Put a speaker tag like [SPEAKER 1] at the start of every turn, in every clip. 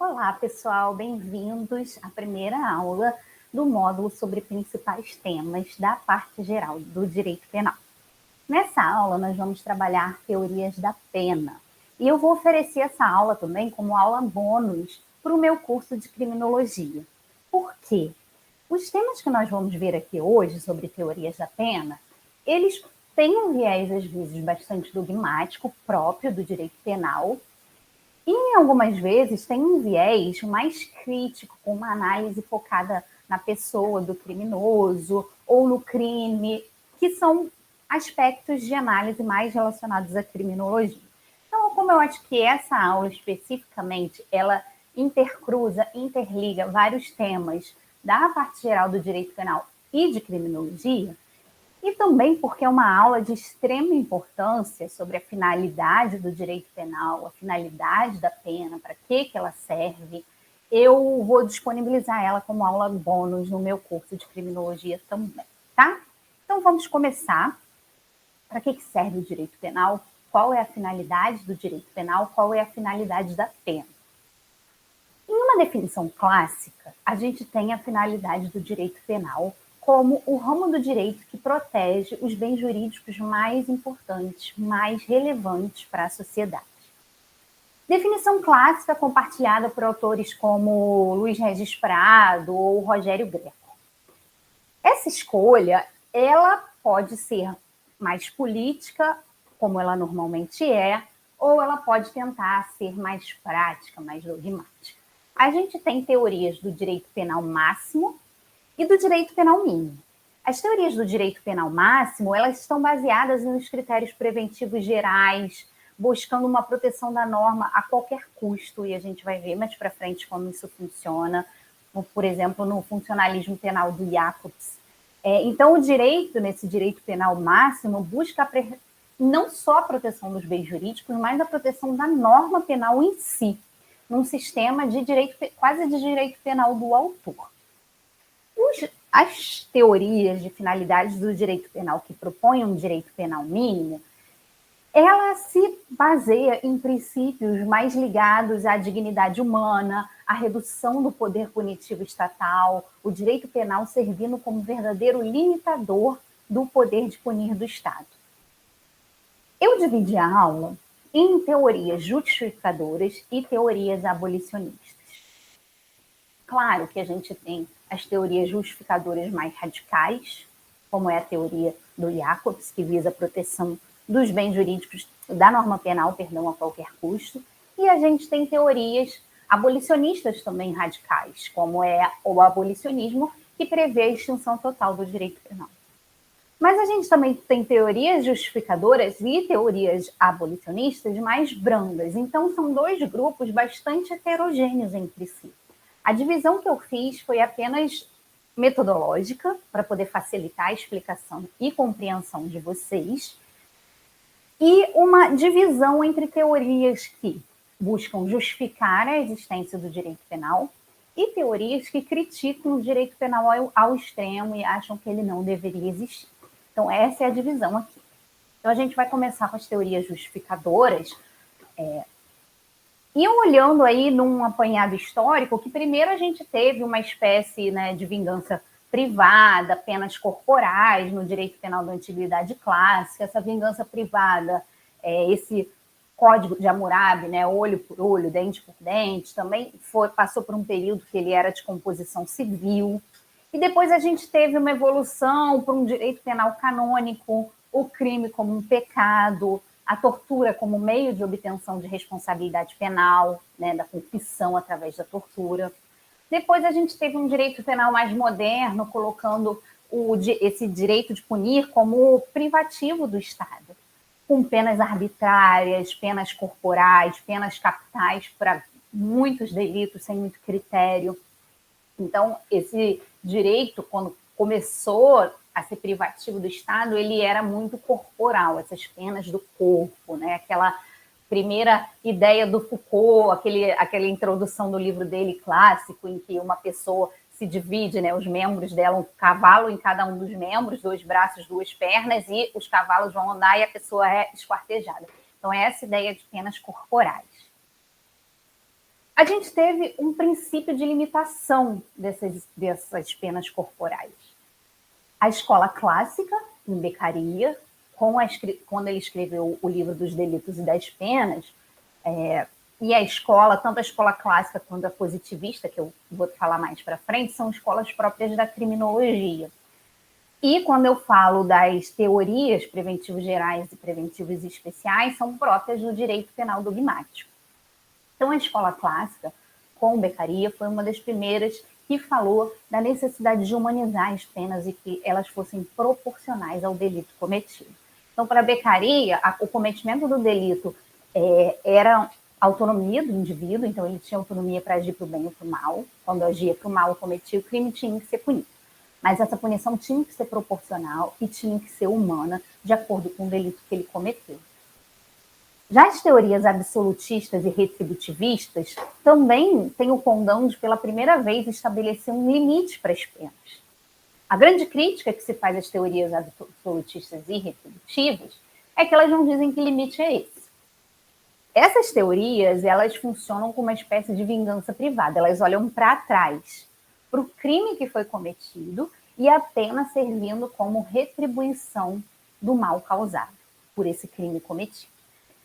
[SPEAKER 1] Olá, pessoal, bem-vindos à primeira aula do módulo sobre principais temas da parte geral do direito penal. Nessa aula, nós vamos trabalhar teorias da pena. E eu vou oferecer essa aula também como aula bônus para o meu curso de criminologia. Por quê? Os temas que nós vamos ver aqui hoje sobre teorias da pena, eles têm um viés, às vezes, bastante dogmático, próprio do direito penal, e, em algumas vezes, tem um viés mais crítico, com uma análise focada na pessoa do criminoso ou no crime, que são aspectos de análise mais relacionados à criminologia. Então, como eu acho que essa aula especificamente, ela interliga vários temas da parte geral do direito penal e de criminologia, e também porque é uma aula de extrema importância sobre a finalidade do direito penal, a finalidade da pena, para que ela serve, eu vou disponibilizar ela como aula bônus no meu curso de criminologia também, tá? Então vamos começar. Para que serve o direito penal? Qual é a finalidade do direito penal? Qual é a finalidade da pena? Em uma definição clássica, a gente tem a finalidade do direito penal como o ramo do direito que protege os bens jurídicos mais importantes, mais relevantes para a sociedade. Definição clássica compartilhada por autores como Luiz Regis Prado ou Rogério Greco. Essa escolha, ela pode ser mais política, como ela normalmente é, ou ela pode tentar ser mais prática, mais dogmática. A gente tem teorias do direito penal máximo e do direito penal mínimo. As teorias do direito penal máximo, elas estão baseadas nos critérios preventivos gerais, buscando uma proteção da norma a qualquer custo, e a gente vai ver mais para frente como isso funciona, por exemplo, no funcionalismo penal do Jacobs. Então, o direito, nesse direito penal máximo, busca não só a proteção dos bens jurídicos, mas a proteção da norma penal em si, num sistema de direito, quase de direito penal do autor. As teorias de finalidades do direito penal que propõem um direito penal mínimo, ela se baseia em princípios mais ligados à dignidade humana, à redução do poder punitivo estatal, o direito penal servindo como verdadeiro limitador do poder de punir do Estado. Eu dividi a aula em teorias justificadoras e teorias abolicionistas. Claro que a gente tem as teorias justificadoras mais radicais, como é a teoria do Jacobs, que visa a proteção dos bens jurídicos, da norma penal, a qualquer custo, e a gente tem teorias abolicionistas também radicais, como é o abolicionismo, que prevê a extinção total do direito penal. Mas a gente também tem teorias justificadoras e teorias abolicionistas mais brandas, então são dois grupos bastante heterogêneos entre si. A divisão que eu fiz foi apenas metodológica, para poder facilitar a explicação e compreensão de vocês, e uma divisão entre teorias que buscam justificar a existência do direito penal e teorias que criticam o direito penal ao extremo e acham que ele não deveria existir. Então, essa é a divisão aqui. Então, a gente vai começar com as teorias justificadoras, e olhando aí num apanhado histórico, que primeiro a gente teve uma espécie, né, de vingança privada, penas corporais no direito penal da antiguidade clássica. Essa vingança privada, esse código de Hammurabi, né, olho por olho, dente por dente, também passou por um período que ele era de composição civil. E depois a gente teve uma evolução para um direito penal canônico, o crime como um pecado, a tortura como meio de obtenção de responsabilidade penal, né, da confissão através da tortura. Depois a gente teve um direito penal mais moderno, colocando esse direito de punir como privativo do Estado, com penas arbitrárias, penas corporais, penas capitais para muitos delitos sem muito critério. Então, esse direito, quando começou a ser privativo do Estado, ele era muito corporal, essas penas do corpo, né? Aquela primeira ideia do Foucault, aquela introdução do livro dele clássico, em que uma pessoa se divide, né, os membros dela, um cavalo em cada um dos membros, 2 braços, 2 pernas, e os cavalos vão andar e a pessoa é esquartejada. Então, é essa ideia de penas corporais. A gente teve um princípio de limitação dessas penas corporais. A escola clássica, em Beccaria, quando ele escreveu o livro dos delitos e das penas, e a escola, tanto a escola clássica quanto a positivista, que eu vou falar mais para frente, são escolas próprias da criminologia. E quando eu falo das teorias preventivos gerais e preventivos especiais, são próprias do direito penal dogmático. Então, a escola clássica, com Beccaria, foi uma das primeiras que falou da necessidade de humanizar as penas e que elas fossem proporcionais ao delito cometido. Então, para Beccaria, o cometimento do delito era autonomia do indivíduo, então ele tinha autonomia para agir para o bem ou para o mal. Quando agia para o mal, cometia o crime, tinha que ser punido. Mas essa punição tinha que ser proporcional e tinha que ser humana, de acordo com o delito que ele cometeu. Já as teorias absolutistas e retributivistas também têm o condão de, pela primeira vez, estabelecer um limite para as penas. A grande crítica que se faz às teorias absolutistas e retributivas é que elas não dizem que limite é esse. Essas teorias, elas funcionam como uma espécie de vingança privada. Elas olham para trás, para o crime que foi cometido e apenas servindo como retribuição do mal causado por esse crime cometido.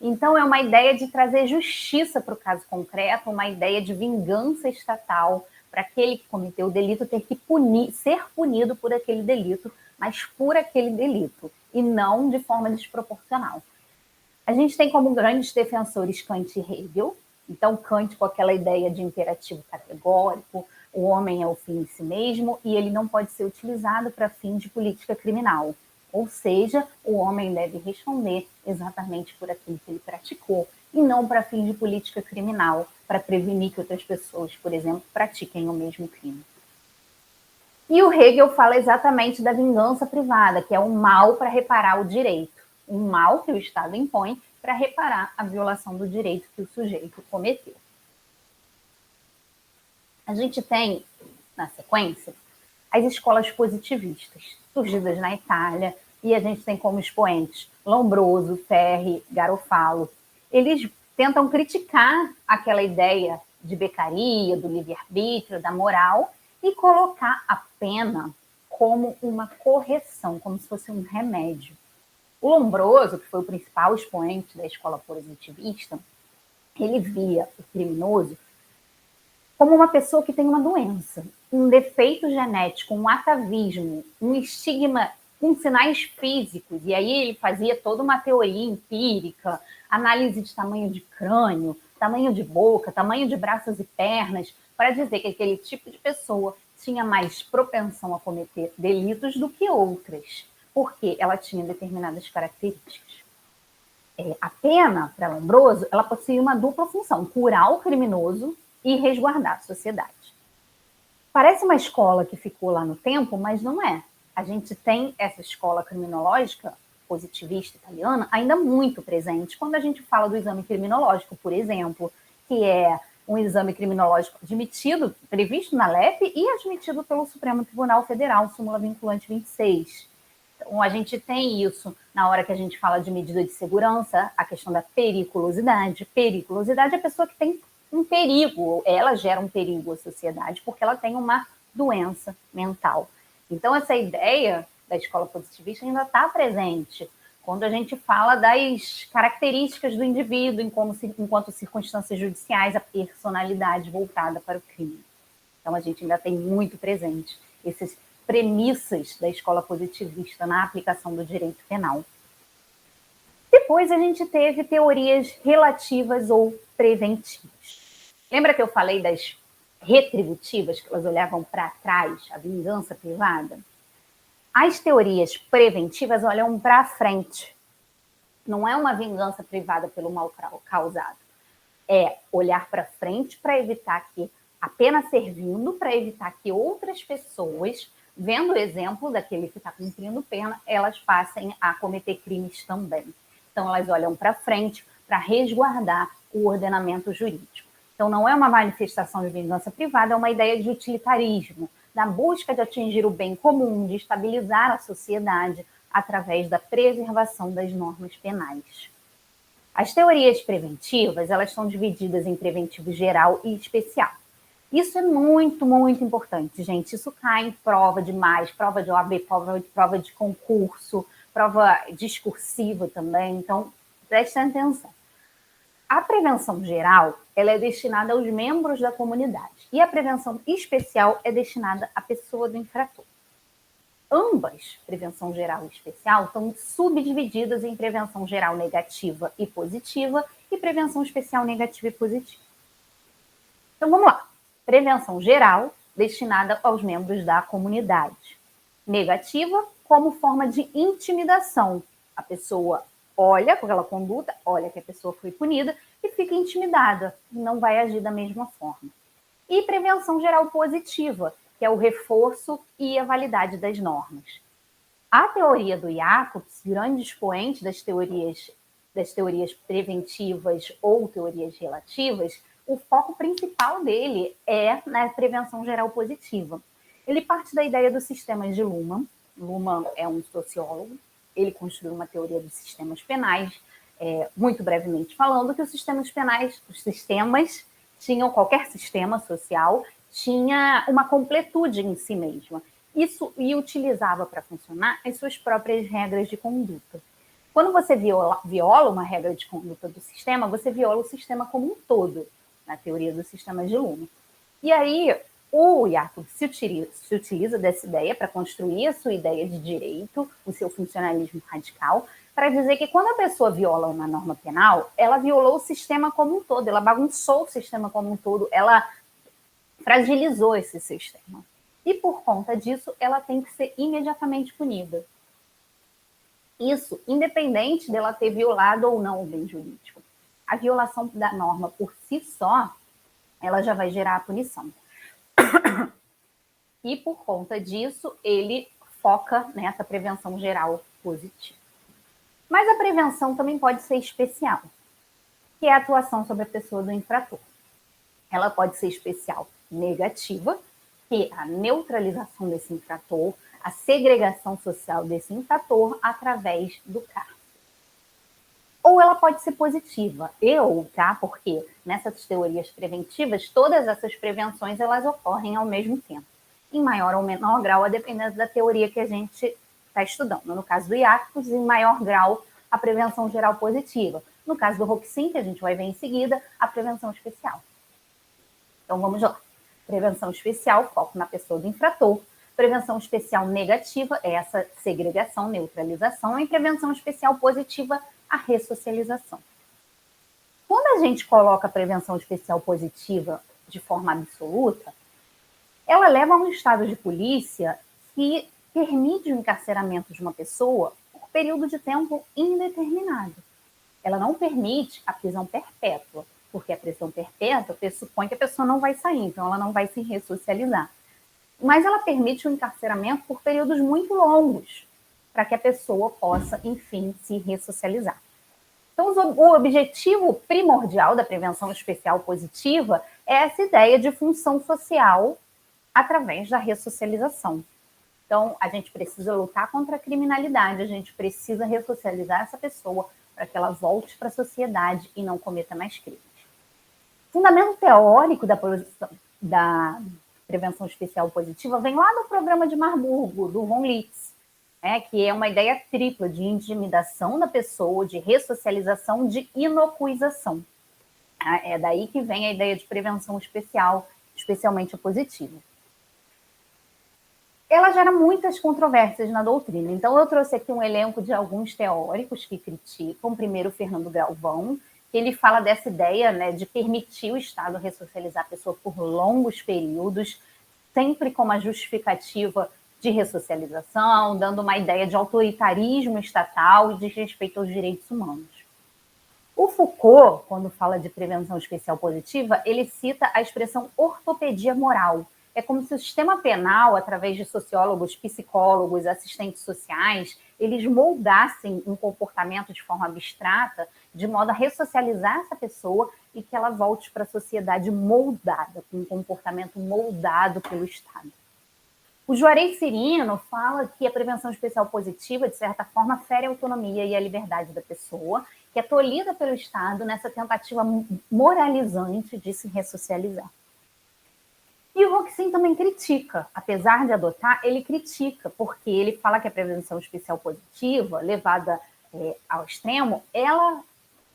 [SPEAKER 1] Então, é uma ideia de trazer justiça para o caso concreto, uma ideia de vingança estatal para aquele que cometeu o delito ter que ser punido por aquele delito, mas por aquele delito, e não de forma desproporcional. A gente tem como grandes defensores Kant e Hegel. Então, Kant com aquela ideia de imperativo categórico, o homem é o fim em si mesmo e ele não pode ser utilizado para fins de política criminal. Ou seja, o homem deve responder exatamente por aquilo que ele praticou e não para fins de política criminal, para prevenir que outras pessoas, por exemplo, pratiquem o mesmo crime. E o Hegel fala exatamente da vingança privada, que é o mal para reparar o direito. Um mal que o Estado impõe para reparar a violação do direito que o sujeito cometeu. A gente tem, na sequência, as escolas positivistas, surgidas na Itália, e a gente tem como expoentes Lombroso, Ferri, Garofalo. Eles tentam criticar aquela ideia de Beccaria, do livre-arbítrio, da moral, e colocar a pena como uma correção, como se fosse um remédio. O Lombroso, que foi o principal expoente da escola positivista, ele via o criminoso como uma pessoa que tem uma doença, um defeito genético, um atavismo, um estigma com sinais físicos. E aí ele fazia toda uma teoria empírica, análise de tamanho de crânio, tamanho de boca, tamanho de braços e pernas, para dizer que aquele tipo de pessoa tinha mais propensão a cometer delitos do que outras, porque ela tinha determinadas características. A pena, para Lombroso, ela possui uma dupla função: curar o criminoso e resguardar a sociedade. Parece uma escola que ficou lá no tempo, mas não é. A gente tem essa escola criminológica positivista italiana ainda muito presente quando a gente fala do exame criminológico, por exemplo, que é um exame criminológico admitido, previsto na LEP e admitido pelo Supremo Tribunal Federal, súmula vinculante 26. Então, a gente tem isso na hora que a gente fala de medida de segurança, a questão da periculosidade. Periculosidade é a pessoa que tem um perigo, ela gera um perigo à sociedade porque ela tem uma doença mental. Então, essa ideia da escola positivista ainda está presente quando a gente fala das características do indivíduo enquanto circunstâncias judiciais, a personalidade voltada para o crime. Então, a gente ainda tem muito presente essas premissas da escola positivista na aplicação do direito penal. Depois, a gente teve teorias relativas ou preventivas. Lembra que eu falei das retributivas, que elas olhavam para trás, a vingança privada? As teorias preventivas olham para frente. Não é uma vingança privada pelo mal causado. É olhar para frente para evitar que, apenas servindo para evitar que outras pessoas, vendo o exemplo daquele que está cumprindo pena, elas passem a cometer crimes também. Então, elas olham para frente para resguardar o ordenamento jurídico. Então, não é uma manifestação de vingança privada, é uma ideia de utilitarismo, da busca de atingir o bem comum, de estabilizar a sociedade através da preservação das normas penais. As teorias preventivas, elas são divididas em preventivo geral e especial. Isso é muito, muito importante, gente. Isso cai em prova demais, prova de OAB, prova de concurso, prova discursiva também. Então, prestem atenção. A prevenção geral, ela é destinada aos membros da comunidade. E a prevenção especial é destinada à pessoa do infrator. Ambas, prevenção geral e especial, estão subdivididas em prevenção geral negativa e positiva e prevenção especial negativa e positiva. Então, vamos lá. Prevenção geral, destinada aos membros da comunidade. Negativa, como forma de intimidação. A pessoa olha aquela conduta, olha que a pessoa foi punida e fica intimidada, não vai agir da mesma forma. E prevenção geral positiva, que é o reforço e a validade das normas. A teoria do Jacobs, grande expoente das teorias preventivas ou teorias relativas, o foco principal dele é na prevenção geral positiva. Ele parte da ideia dos sistemas de Luhmann. Luhmann é um sociólogo, ele construiu uma teoria dos sistemas penais, muito brevemente falando, que os sistemas penais, qualquer sistema social, tinha uma completude em si mesma. Isso e utilizava para funcionar as suas próprias regras de conduta. Quando você viola uma regra de conduta do sistema, você viola o sistema como um todo, na teoria dos sistemas de Luhmann. E aí, o Jacob se utiliza dessa ideia para construir a sua ideia de direito, o seu funcionalismo radical, para dizer que quando a pessoa viola uma norma penal, ela violou o sistema como um todo, ela bagunçou o sistema como um todo, ela fragilizou esse sistema. E por conta disso, ela tem que ser imediatamente punida. Isso, independente dela ter violado ou não o bem jurídico. A violação da norma por si só, ela já vai gerar a punição. E por conta disso, ele foca nessa prevenção geral positiva. Mas a prevenção também pode ser especial, que é a atuação sobre a pessoa do infrator. Ela pode ser especial negativa, que é a neutralização desse infrator, a segregação social desse infrator através do cárcere. Ou ela pode ser positiva, porque nessas teorias preventivas, todas essas prevenções elas ocorrem ao mesmo tempo, em maior ou menor grau, a depender da teoria que a gente está estudando. No caso do Jacobs, em maior grau, a prevenção geral positiva. No caso do Roxin, que a gente vai ver em seguida, a prevenção especial. Então, vamos lá. Prevenção especial, foco na pessoa do infrator. Prevenção especial negativa é essa segregação, neutralização. E prevenção especial positiva, a ressocialização. Quando a gente coloca a prevenção especial positiva de forma absoluta, ela leva a um estado de polícia que permite o encarceramento de uma pessoa por período de tempo indeterminado. Ela não permite a prisão perpétua, porque a prisão perpétua pressupõe que a pessoa não vai sair, então ela não vai se ressocializar. Mas ela permite o encarceramento por períodos muito longos, para que a pessoa possa, enfim, se ressocializar. Então, o objetivo primordial da prevenção especial positiva é essa ideia de função social através da ressocialização. Então, a gente precisa lutar contra a criminalidade, a gente precisa ressocializar essa pessoa para que ela volte para a sociedade e não cometa mais crimes. O fundamento teórico da prevenção especial positiva vem lá no programa de Marburgo, do von Litz, que é uma ideia tripla de intimidação da pessoa, de ressocialização, de inocuização. É daí que vem a ideia de prevenção especial, especialmente positiva. Ela gera muitas controvérsias na doutrina. Então, eu trouxe aqui um elenco de alguns teóricos que criticam. Primeiro, o Fernando Galvão, que ele fala dessa ideia, de permitir o Estado ressocializar a pessoa por longos períodos, sempre com uma justificativa de ressocialização, dando uma ideia de autoritarismo estatal e de respeito aos direitos humanos. O Foucault, quando fala de prevenção especial positiva, ele cita a expressão ortopedia moral. É como se o sistema penal, através de sociólogos, psicólogos, assistentes sociais, eles moldassem um comportamento de forma abstrata, de modo a ressocializar essa pessoa e que ela volte para a sociedade moldada, com um comportamento moldado pelo Estado. O Juarez Cirino fala que a prevenção especial positiva, de certa forma, fere a autonomia e a liberdade da pessoa, que é tolhida pelo Estado nessa tentativa moralizante de se ressocializar. E o Roxin também critica, apesar de adotar, ele critica, porque ele fala que a prevenção especial positiva, levada ao extremo, ela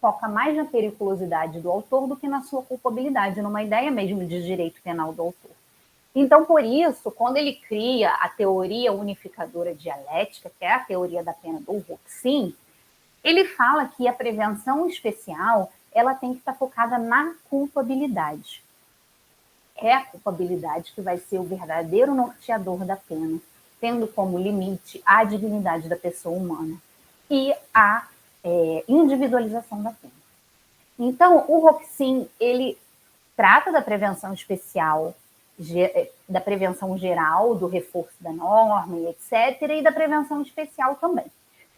[SPEAKER 1] foca mais na periculosidade do autor do que na sua culpabilidade, numa ideia mesmo de direito penal do autor. Então, por isso, quando ele cria a teoria unificadora dialética, que é a teoria da pena do Roxin, ele fala que a prevenção especial ela tem que estar focada na culpabilidade. É a culpabilidade que vai ser o verdadeiro norteador da pena, tendo como limite a dignidade da pessoa humana e a individualização da pena. Então, o Roxin, ele trata da prevenção especial, da prevenção geral, do reforço da norma, etc., e da prevenção especial também.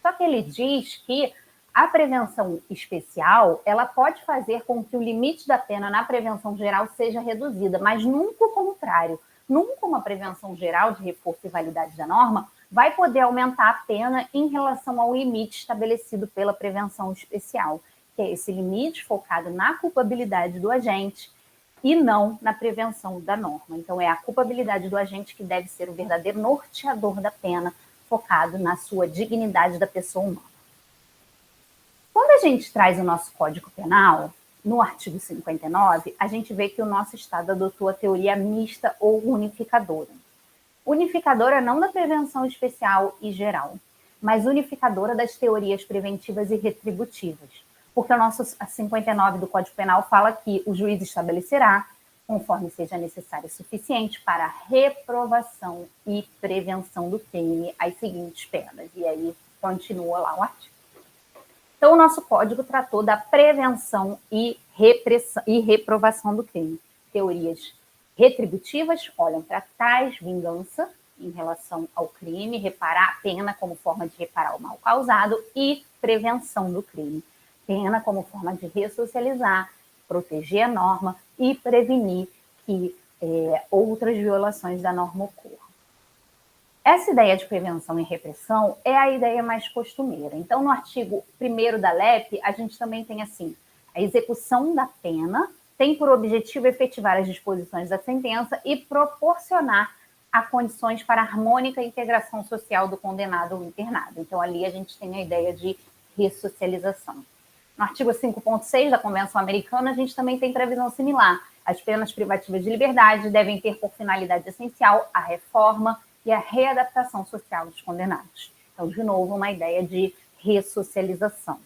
[SPEAKER 1] Só que ele diz que a prevenção especial, ela pode fazer com que o limite da pena na prevenção geral seja reduzida, mas nunca o contrário. Nunca uma prevenção geral de reforço e validade da norma vai poder aumentar a pena em relação ao limite estabelecido pela prevenção especial, que é esse limite focado na culpabilidade do agente e não na prevenção da norma. Então, é a culpabilidade do agente que deve ser o verdadeiro norteador da pena, focado na sua dignidade da pessoa humana. Quando a gente traz o nosso Código Penal, no artigo 59, a gente vê que o nosso Estado adotou a teoria mista ou unificadora. Unificadora não da prevenção especial e geral, mas unificadora das teorias preventivas e retributivas. Porque o nosso 59 do Código Penal fala que o juiz estabelecerá, conforme seja necessário e suficiente, para reprovação e prevenção do crime, as seguintes penas. E aí continua lá o artigo. Então, o nosso código tratou da prevenção e reprovação do crime. Teorias retributivas olham para trás, vingança em relação ao crime, reparar a pena como forma de reparar o mal causado e prevenção do crime. Pena como forma de ressocializar, proteger a norma e prevenir que outras violações da norma ocorram. Essa ideia de prevenção e repressão é a ideia mais costumeira. Então, no artigo 1º da LEP, a gente também tem assim, a execução da pena tem por objetivo efetivar as disposições da sentença e proporcionar a condições para a harmônica integração social do condenado ou internado. Então, ali a gente tem a ideia de ressocialização. No artigo 5.6 da Convenção Americana, a gente também tem previsão similar. As penas privativas de liberdade devem ter por finalidade essencial a reforma e a readaptação social dos condenados. Então, de novo, uma ideia de ressocialização.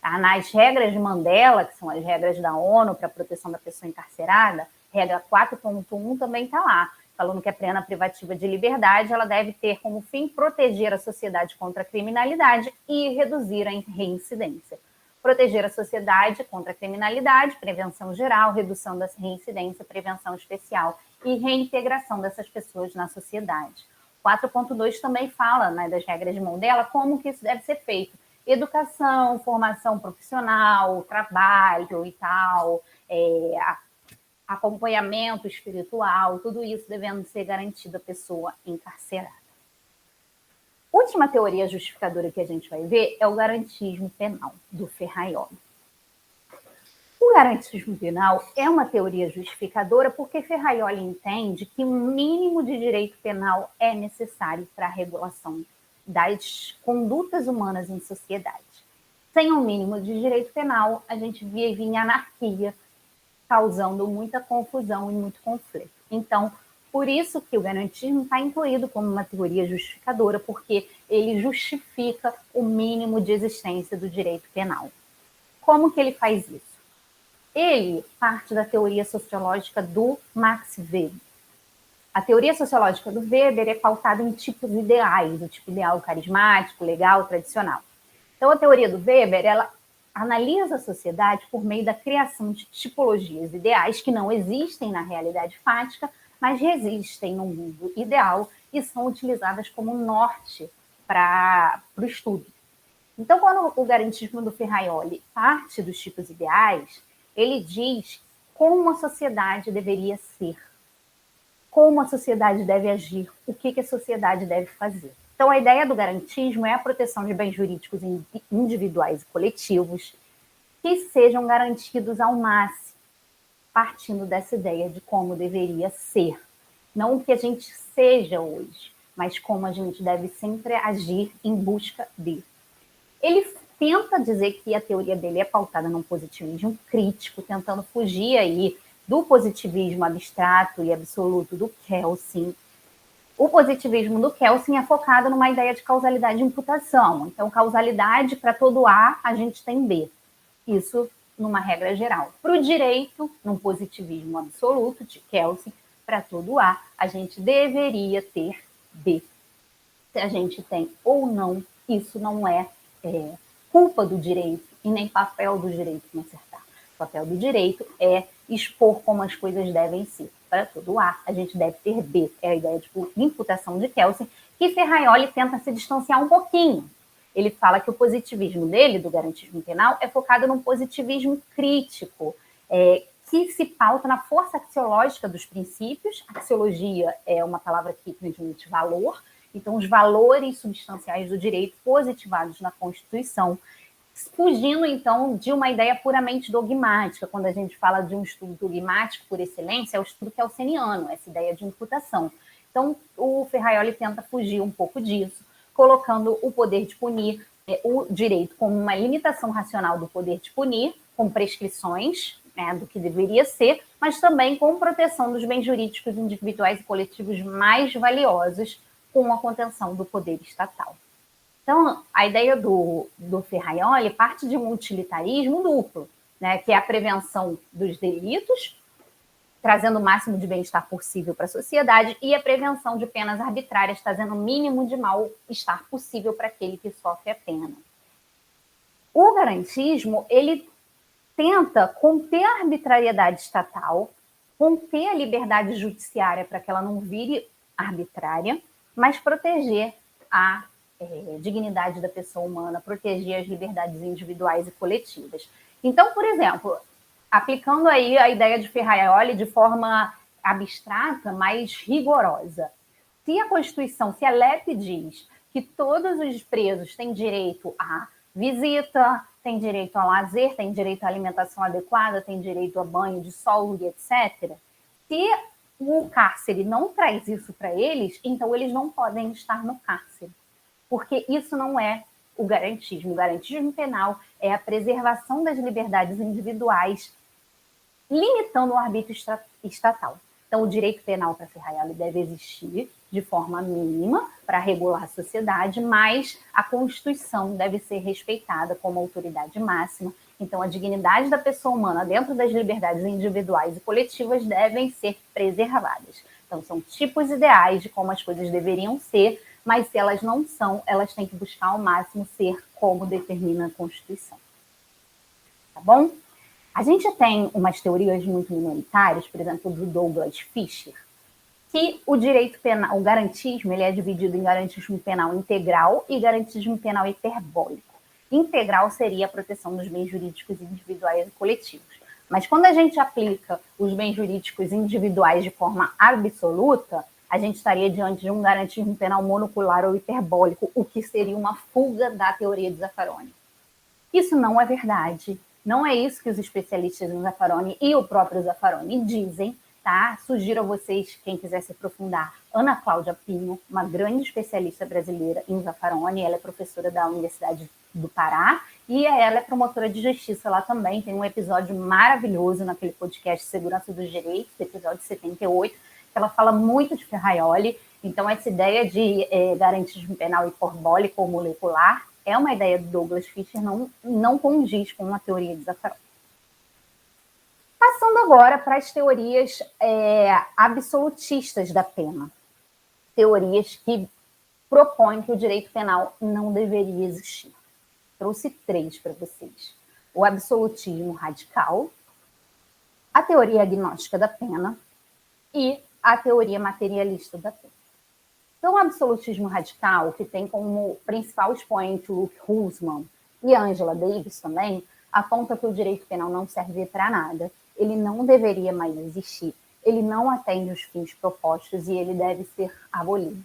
[SPEAKER 1] Tá? Nas regras de Mandela, que são as regras da ONU para a proteção da pessoa encarcerada, regra 4.1 também está lá, falando que a pena privativa de liberdade ela deve ter como fim proteger a sociedade contra a criminalidade e reduzir a reincidência. Proteger a sociedade contra a criminalidade, prevenção geral, redução da reincidência, prevenção especial e reintegração dessas pessoas na sociedade. 4.2 também fala, né, das regras de Mandela, como que isso deve ser feito. Educação, formação profissional, trabalho e tal, acompanhamento espiritual, tudo isso devendo ser garantido à pessoa encarcerada. Última teoria justificadora que a gente vai ver é o garantismo penal, do Ferraioli. O garantismo penal é uma teoria justificadora porque Ferraioli entende que um mínimo de direito penal é necessário para a regulação das condutas humanas em sociedade. Sem um mínimo de direito penal, a gente vive em anarquia, causando muita confusão e muito conflito. Então, por isso que o garantismo está incluído como uma teoria justificadora, porque ele justifica o mínimo de existência do direito penal. Como que ele faz isso? Ele parte da teoria sociológica do Max Weber. A teoria sociológica do Weber é pautada em tipos ideais, o tipo ideal carismático, legal, tradicional. Então, a teoria do Weber, ela analisa a sociedade por meio da criação de tipologias ideais que não existem na realidade fática, mas existem no mundo ideal e são utilizadas como norte para o estudo. Então, quando o garantismo do Ferraioli parte dos tipos ideais, ele diz como a sociedade deveria ser, como a sociedade deve agir, o que a sociedade deve fazer. Então, a ideia do garantismo é a proteção de bens jurídicos individuais e coletivos, que sejam garantidos ao máximo, partindo dessa ideia de como deveria ser. Não o que a gente seja hoje, mas como a gente deve sempre agir em busca de. Ele tenta dizer que a teoria dele é pautada num positivismo crítico, tentando fugir aí do positivismo abstrato e absoluto do Kelsen. O positivismo do Kelsen é focado numa ideia de causalidade de imputação. Então, causalidade, para todo A, a gente tem B. Isso numa regra geral. Para o direito, num positivismo absoluto de Kelsen, para todo A, a gente deveria ter B. Se a gente tem ou não, isso não é culpa do direito e nem papel do direito consertar. O papel do direito é expor como as coisas devem ser. Para todo A, a gente deve ter B. É a ideia de imputação de Kelsen, que Ferraioli tenta se distanciar um pouquinho. Ele fala que o positivismo dele, do garantismo penal, é focado num positivismo crítico, que se pauta na força axiológica dos princípios. Axiologia é uma palavra que transmite valor, então os valores substanciais do direito positivados na Constituição, fugindo então de uma ideia puramente dogmática. Quando a gente fala de um estudo dogmático por excelência, é o estudo kelseniano, essa ideia de imputação. Então o Ferraioli tenta fugir um pouco disso, colocando o poder de punir, o direito como uma limitação racional do poder de punir, com prescrições, do que deveria ser, mas também com proteção dos bens jurídicos individuais e coletivos mais valiosos, com a contenção do poder estatal. Então, a ideia do Ferraioli parte de um utilitarismo duplo, que é a prevenção dos delitos, trazendo o máximo de bem-estar possível para a sociedade, e a prevenção de penas arbitrárias, trazendo o mínimo de mal-estar possível para aquele que sofre a pena. O garantismo, ele tenta conter a arbitrariedade estatal, conter a liberdade judiciária para que ela não vire arbitrária, mas proteger a dignidade da pessoa humana, proteger as liberdades individuais e coletivas. Então, por exemplo, aplicando aí a ideia de Ferraioli de forma abstrata, mas rigorosa. Se a Constituição, se a LEP diz que todos os presos têm direito à visita, têm direito ao lazer, têm direito à alimentação adequada, têm direito a banho de sol e etc., se o cárcere não traz isso para eles, então eles não podem estar no cárcere, porque isso não é o garantismo. O garantismo penal é a preservação das liberdades individuais, limitando o arbítrio estatal. Então, o direito penal para Ferraioli deve existir de forma mínima para regular a sociedade, mas a Constituição deve ser respeitada como autoridade máxima. Então, a dignidade da pessoa humana dentro das liberdades individuais e coletivas devem ser preservadas. Então, são tipos ideais de como as coisas deveriam ser, mas se elas não são, elas têm que buscar ao máximo ser como determina a Constituição. Tá bom? A gente tem umas teorias muito minoritárias, por exemplo, do Douglas Fischer, que o direito penal, o garantismo, ele é dividido em garantismo penal integral e garantismo penal hiperbólico. Integral seria a proteção dos bens jurídicos individuais e coletivos. Mas quando a gente aplica os bens jurídicos individuais de forma absoluta, a gente estaria diante de um garantismo penal monocular ou hiperbólico, o que seria uma fuga da teoria de Zaffaroni. Isso não é verdade. Não é isso que os especialistas em Zaffaroni e o próprio Zaffaroni dizem, tá? Sugiro a vocês, quem quiser se aprofundar, Ana Cláudia Pinho, uma grande especialista brasileira em Zaffaroni, ela é professora da Universidade do Pará e ela é promotora de justiça lá também. Tem um episódio maravilhoso naquele podcast Segurança dos Direitos, episódio 78, que ela fala muito de Ferraioli. Então, essa ideia de garantismo penal hiperbólico ou molecular é uma ideia do Douglas Fischer, não condiz com a teoria de Zaffaroni. Passando agora para as teorias absolutistas da pena. Teorias que propõem que o direito penal não deveria existir. Trouxe 3 para vocês. O absolutismo radical, a teoria agnóstica da pena e a teoria materialista da pena. Então, o absolutismo radical, que tem como principal expoente Luke Husman e Angela Davis também, aponta que o direito penal não serve para nada, ele não deveria mais existir, ele não atende os fins propostos e ele deve ser abolido.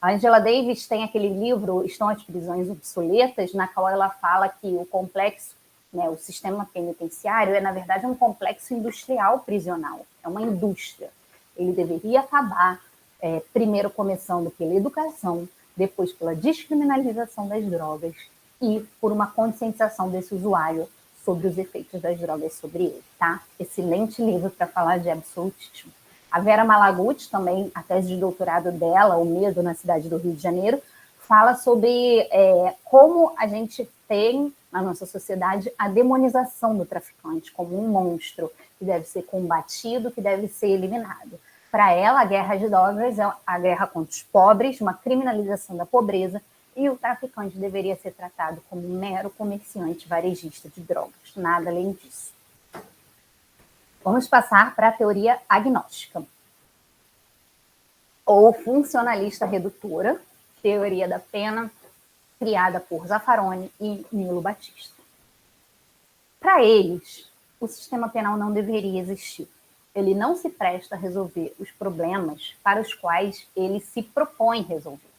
[SPEAKER 1] A Angela Davis tem aquele livro Estão as Prisões Obsoletas, na qual ela fala que o complexo né? O sistema penitenciário é, na verdade, um complexo industrial prisional, é uma indústria. Ele deveria acabar, primeiro começando pela educação, depois pela descriminalização das drogas e por uma conscientização desse usuário sobre os efeitos das drogas sobre ele, tá? Excelente livro para falar de absolutismo. A Vera Malaguti, também, a tese de doutorado dela, O Medo na Cidade do Rio de Janeiro, fala sobre como a gente tem, na nossa sociedade, a demonização do traficante como um monstro que deve ser combatido, que deve ser eliminado. Para ela, a guerra de drogas é a guerra contra os pobres, uma criminalização da pobreza, e o traficante deveria ser tratado como um mero comerciante varejista de drogas, nada além disso. Vamos passar para a teoria agnóstica, ou funcionalista redutora, teoria da pena, criada por Zaffaroni e Nilo Batista. Para eles, o sistema penal não deveria existir. Ele não se presta a resolver os problemas para os quais ele se propõe resolver.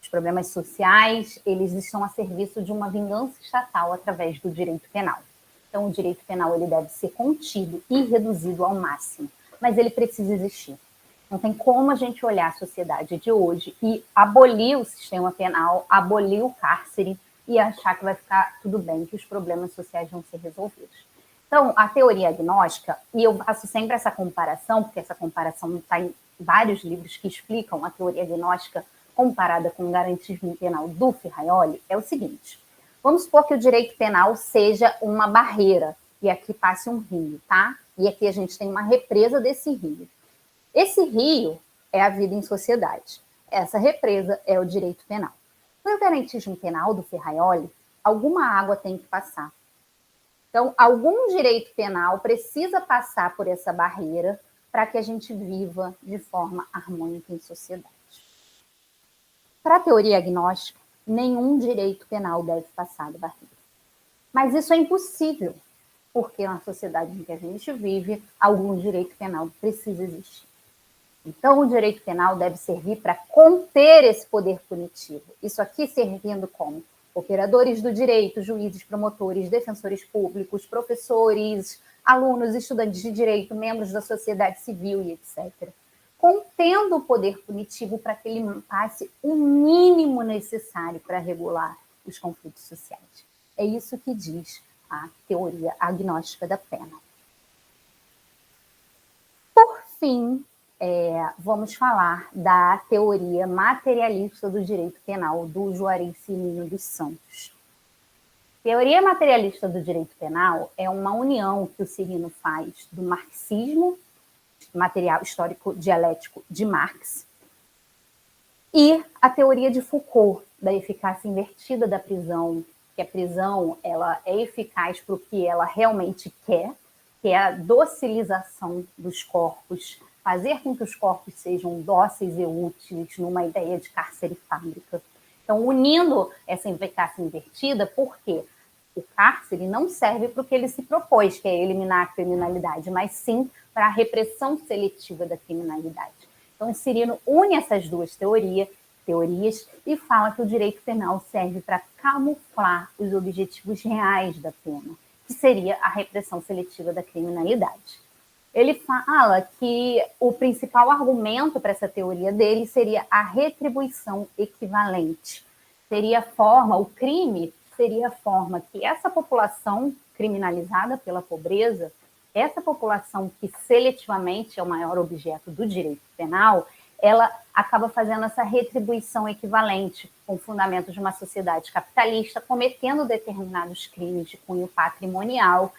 [SPEAKER 1] Os problemas sociais, eles estão a serviço de uma vingança estatal através do direito penal. Então, o direito penal ele deve ser contido e reduzido ao máximo, mas ele precisa existir. Não tem como a gente olhar a sociedade de hoje e abolir o sistema penal, abolir o cárcere e achar que vai ficar tudo bem, que os problemas sociais vão ser resolvidos. Então, a teoria agnóstica, e eu faço sempre essa comparação, porque essa comparação está em vários livros que explicam a teoria agnóstica comparada com o garantismo penal do Ferraioli, é o seguinte: vamos supor que o direito penal seja uma barreira, e aqui passe um rio, tá? E aqui a gente tem uma represa desse rio. Esse rio é a vida em sociedade. Essa represa é o direito penal. No garantismo penal do Ferraioli, alguma água tem que passar. Então, algum direito penal precisa passar por essa barreira para que a gente viva de forma harmônica em sociedade. Para a teoria agnóstica, nenhum direito penal deve passar da barreira. Mas isso é impossível, porque na sociedade em que a gente vive, algum direito penal precisa existir. Então, o direito penal deve servir para conter esse poder punitivo. Isso aqui servindo como operadores do direito, juízes, promotores, defensores públicos, professores, alunos, estudantes de direito, membros da sociedade civil e etc. Contendo o poder punitivo para que ele passe o mínimo necessário para regular os conflitos sociais. É isso que diz a teoria agnóstica da pena. Por fim, vamos falar da teoria materialista do direito penal, do Juarez Cirino dos Santos. Teoria materialista do direito penal é uma união que o Cirino faz do marxismo, material histórico dialético de Marx, e a teoria de Foucault, da eficácia invertida da prisão, que a prisão ela é eficaz para o que ela realmente quer, que é a docilização dos corpos, fazer com que os corpos sejam dóceis e úteis numa ideia de cárcere fábrica. Então, unindo essa eficácia invertida, porque o cárcere não serve para o que ele se propôs, que é eliminar a criminalidade, mas sim para a repressão seletiva da criminalidade. Então, o Cirino une essas duas teorias e fala que o direito penal serve para camuflar os objetivos reais da pena, que seria a repressão seletiva da criminalidade. Ele fala que o principal argumento para essa teoria dele seria a retribuição equivalente. Seria a forma, o crime seria a forma que essa população criminalizada pela pobreza, essa população que seletivamente é o maior objeto do direito penal, ela acaba fazendo essa retribuição equivalente com fundamentos de uma sociedade capitalista, cometendo determinados crimes de cunho patrimonial,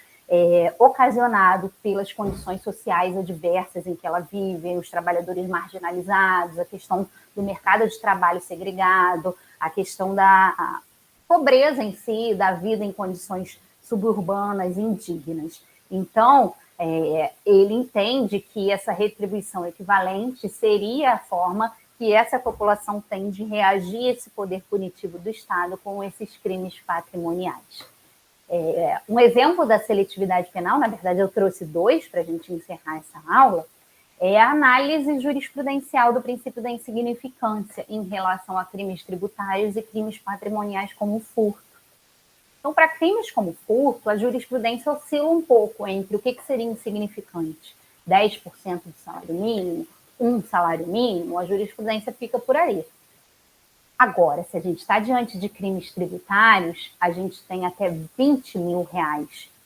[SPEAKER 1] ocasionado pelas condições sociais adversas em que ela vive, os trabalhadores marginalizados, a questão do mercado de trabalho segregado, a questão da pobreza em si, da vida em condições suburbanas indignas. Então, ele entende que essa retribuição equivalente seria a forma que essa população tem de reagir a esse poder punitivo do Estado com esses crimes patrimoniais. Um exemplo da seletividade penal, na verdade eu trouxe dois para a gente encerrar essa aula, é a análise jurisprudencial do princípio da insignificância em relação a crimes tributários e crimes patrimoniais como o furto. Então, para crimes como furto, a jurisprudência oscila um pouco entre o que seria insignificante, 10% do salário mínimo, um salário mínimo, a jurisprudência fica por aí. Agora, se a gente está diante de crimes tributários, a gente tem até R$20 mil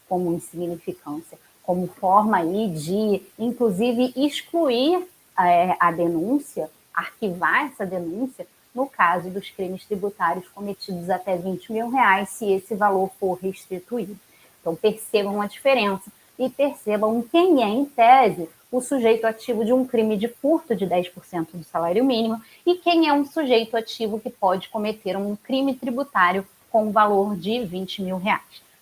[SPEAKER 1] como insignificância, como forma aí de, inclusive, excluir a denúncia, arquivar essa denúncia, no caso dos crimes tributários cometidos até R$20 mil, se esse valor for restituído. Então, percebam a diferença e percebam quem é, em tese, o sujeito ativo de um crime de furto de 10% do salário mínimo e quem é um sujeito ativo que pode cometer um crime tributário com valor de R$20 mil.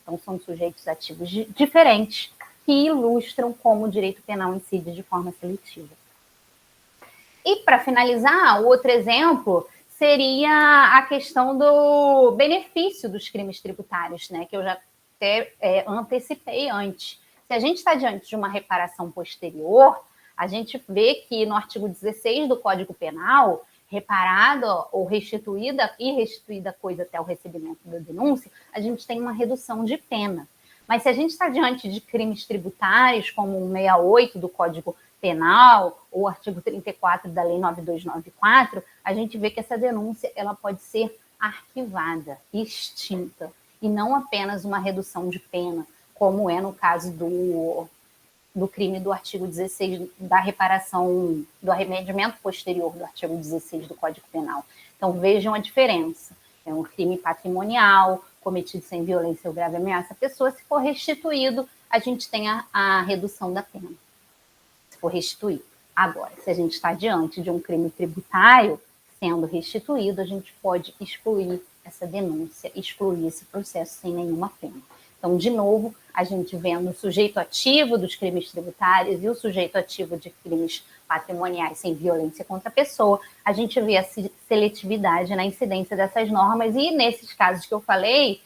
[SPEAKER 1] Então, são sujeitos ativos diferentes que ilustram como o direito penal incide de forma seletiva. E, para finalizar, o outro exemplo seria a questão do benefício dos crimes tributários, né, que eu já até antecipei antes. Se a gente está diante de uma reparação posterior, a gente vê que no artigo 16 do Código Penal, reparada ou restituída e restituída coisa até o recebimento da denúncia, a gente tem uma redução de pena. Mas se a gente está diante de crimes tributários, como o 68 do Código Penal ou o artigo 34 da Lei 9294, a gente vê que essa denúncia ela pode ser arquivada, extinta, e não apenas uma redução de pena, como é no caso do crime do artigo 16 da reparação, do arremedimento posterior do artigo 16 do Código Penal. Então, vejam a diferença. É um crime patrimonial, cometido sem violência ou grave ameaça à pessoa. Se for restituído, a gente tem a redução da pena. Se for restituído. Agora, se a gente está diante de um crime tributário sendo restituído, a gente pode excluir essa denúncia, excluir esse processo sem nenhuma pena. Então, de novo, a gente vendo o sujeito ativo dos crimes tributários e o sujeito ativo de crimes patrimoniais sem violência contra a pessoa, a gente vê a seletividade na incidência dessas normas e nesses casos que eu falei,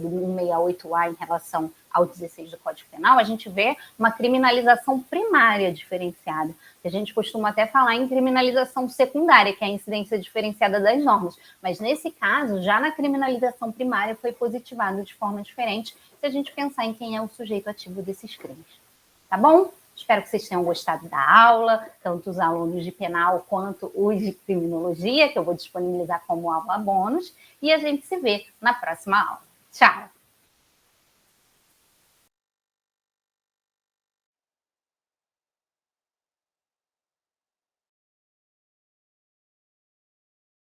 [SPEAKER 1] do 168A em relação ao 16 do Código Penal, a gente vê uma criminalização primária diferenciada. A gente costuma até falar em criminalização secundária, que é a incidência diferenciada das normas. Mas nesse caso, já na criminalização primária foi positivado de forma diferente se a gente pensar em quem é o sujeito ativo desses crimes. Tá bom? Espero que vocês tenham gostado da aula, tanto os alunos de penal quanto os de criminologia, que eu vou disponibilizar como aula bônus, e a gente se vê na próxima aula. Tchau!